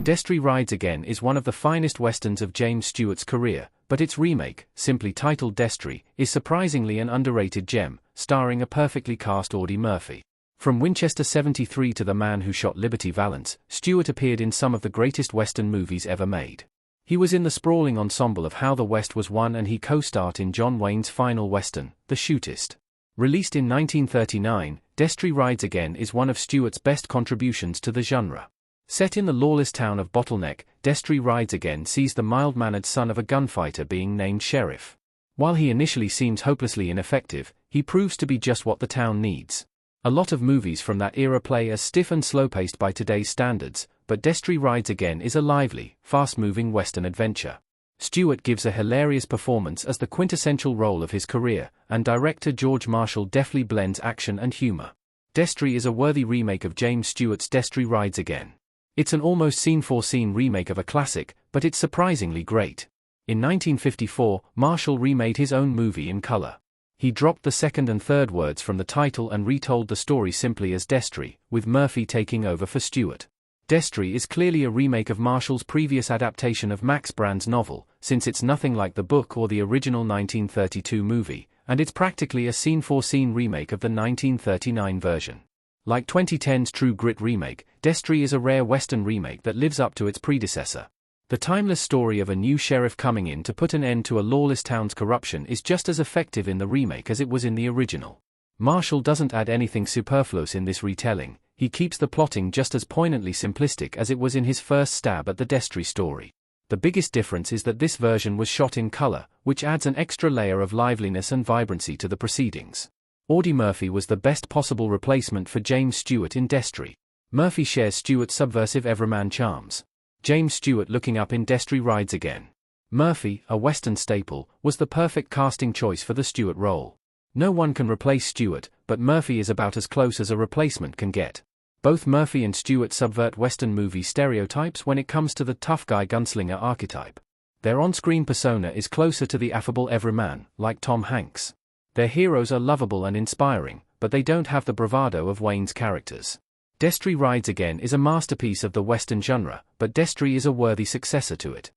Destry Rides Again is one of the finest westerns of James Stewart's career, but its remake, simply titled Destry, is surprisingly an underrated gem, starring a perfectly cast Audie Murphy. From Winchester 73 to The Man Who Shot Liberty Valance, Stewart appeared in some of the greatest western movies ever made. He was in the sprawling ensemble of How the West Was Won, and he co-starred in John Wayne's final western, The Shootist. Released in 1939, Destry Rides Again is one of Stewart's best contributions to the genre. Set in the lawless town of Bottleneck, Destry Rides Again sees the mild-mannered son of a gunfighter being named Sheriff. While he initially seems hopelessly ineffective, he proves to be just what the town needs. A lot of movies from that era play as stiff and slow-paced by today's standards, but Destry Rides Again is a lively, fast-moving western adventure. Stewart gives a hilarious performance as the quintessential role of his career, and director George Marshall deftly blends action and humor. Destry is a worthy remake of James Stewart's Destry Rides Again. It's an almost scene-for-scene remake of a classic, but it's surprisingly great. In 1954, Marshall remade his own movie in color. He dropped the second and third words from the title and retold the story simply as Destry, with Murphy taking over for Stewart. Destry is clearly a remake of Marshall's previous adaptation of Max Brand's novel, since it's nothing like the book or the original 1932 movie, and it's practically a scene-for-scene remake of the 1939 version. Like 2010's True Grit remake, Destry is a rare western remake that lives up to its predecessor. The timeless story of a new sheriff coming in to put an end to a lawless town's corruption is just as effective in the remake as it was in the original. Marshall doesn't add anything superfluous in this retelling. He keeps the plotting just as poignantly simplistic as it was in his first stab at the Destry story. The biggest difference is that this version was shot in color, which adds an extra layer of liveliness and vibrancy to the proceedings. Audie Murphy was the best possible replacement for James Stewart in Destry. Murphy shares Stewart's subversive everyman charms. James Stewart looking up in Destry Rides Again. Murphy, a western staple, was the perfect casting choice for the Stewart role. No one can replace Stewart, but Murphy is about as close as a replacement can get. Both Murphy and Stewart subvert western movie stereotypes when it comes to the tough guy gunslinger archetype. Their on-screen persona is closer to the affable everyman, like Tom Hanks. Their heroes are lovable and inspiring, but they don't have the bravado of Wayne's characters. Destry Rides Again is a masterpiece of the western genre, but Destry is a worthy successor to it.